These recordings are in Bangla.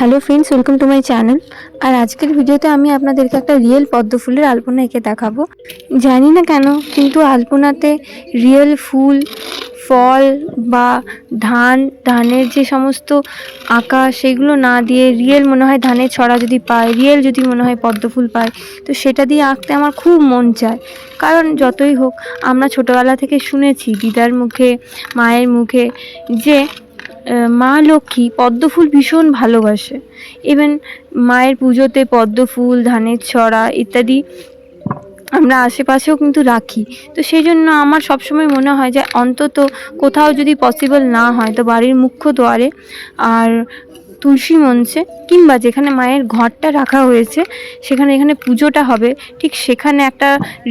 Hello friends, welcome to my channel. আর আজকের ভিডিওতে আমি আপনাদেরকে একটা রিয়েল পদ্ম ফুলের আলপনা এঁকে দেখাবো। জানি না কেন, কিন্তু আলপনাতে রিয়েল ফুল, ফল বা ধানের যে সমস্ত আঁকা সেগুলো না দিয়ে রিয়েল মনে হয় ধানের ছড়া যদি পায়, রিয়েল যদি মনে হয় পদ্ম ফুল পায়, তো সেটা দিয়ে আঁকতে আমার খুব মন চায়। কারণ যতই হোক, আমরা ছোটোবেলা থেকে শুনেছি দিদার মুখে, মায়ের মুখে যে মা লক্ষ্মী পদ্ম ফুল ভীষণ ভালোবাসে। ইভেন মায়ের পুজোতে পদ্ম ফুল, ধানের ছড়া ইত্যাদি আমরা আশেপাশেও কিন্তু রাখি। তো সেই জন্য আমার সবসময় মনে হয় যে অন্তত কোথাও যদি পসিবল না হয় তো বাড়ির মুখ্য দ্বারে আর তুলসী মঞ্চে কিংবা যেখানে মায়ের ঘরটা রাখা হয়েছে এখানে পুজোটা হবে, ঠিক সেখানে একটা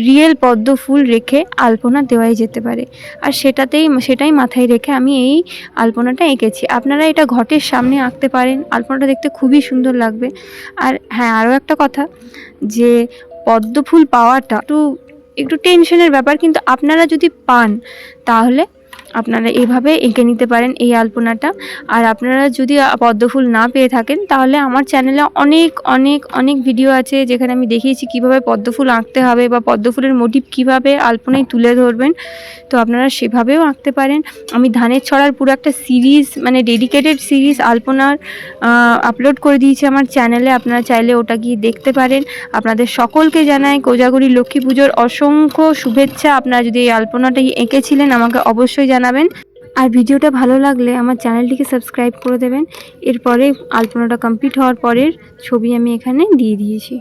রিয়েল পদ্ম ফুল রেখে আলপনা দেওয়াই যেতে পারে। আর সেটাই মাথায় রেখে আমি এই আলপনাটা এঁকেছি। আপনারা এটা ঘটের সামনে আঁকতে পারেন, আলপনাটা দেখতে খুবই সুন্দর লাগবে। আর হ্যাঁ, আরও একটা কথা, যে পদ্ম ফুল পাওয়াটা একটু টেনশনের ব্যাপার, কিন্তু আপনারা যদি পান তাহলে আপনারা এইভাবে এঁকে নিতে পারেন এই আলপনাটা। আর আপনারা যদি পদ্ম ফুল না পেয়ে থাকেন তাহলে আমার চ্যানেলে অনেক অনেক অনেক ভিডিও আছে যেখানে আমি দেখিয়েছি কীভাবে পদ্ম ফুল আঁকতে হবে বা পদ্ম ফুলের মোটিভ কীভাবে আলপনায় তুলে ধরবেন, তো আপনারা সেভাবেও আঁকতে পারেন। আমি ধানের ছড়ার পুরো একটা সিরিজ, মানে ডেডিকেটেড সিরিজ আলপনার আপলোড করে দিয়েছি আমার চ্যানেলে, আপনারা চাইলে ওটা গিয়ে দেখতে পারেন। আপনাদের সকলকে জানাই কোজাগরী লক্ষ্মী পুজোর অসংখ্য শুভেচ্ছা। আপনারা যদি এই আলপনাটা এঁকেছিলেন আমাকে অবশ্যই জানাবেন। আর ভিডিওটা ভালো লাগলে আমার চ্যানেলটিকে সাবস্ক্রাইব করে দেবেন। এরপরে আলপনাটা কমপ্লিট হওয়ার পরের ছবি আমি এখানে দিয়ে দিয়েছি।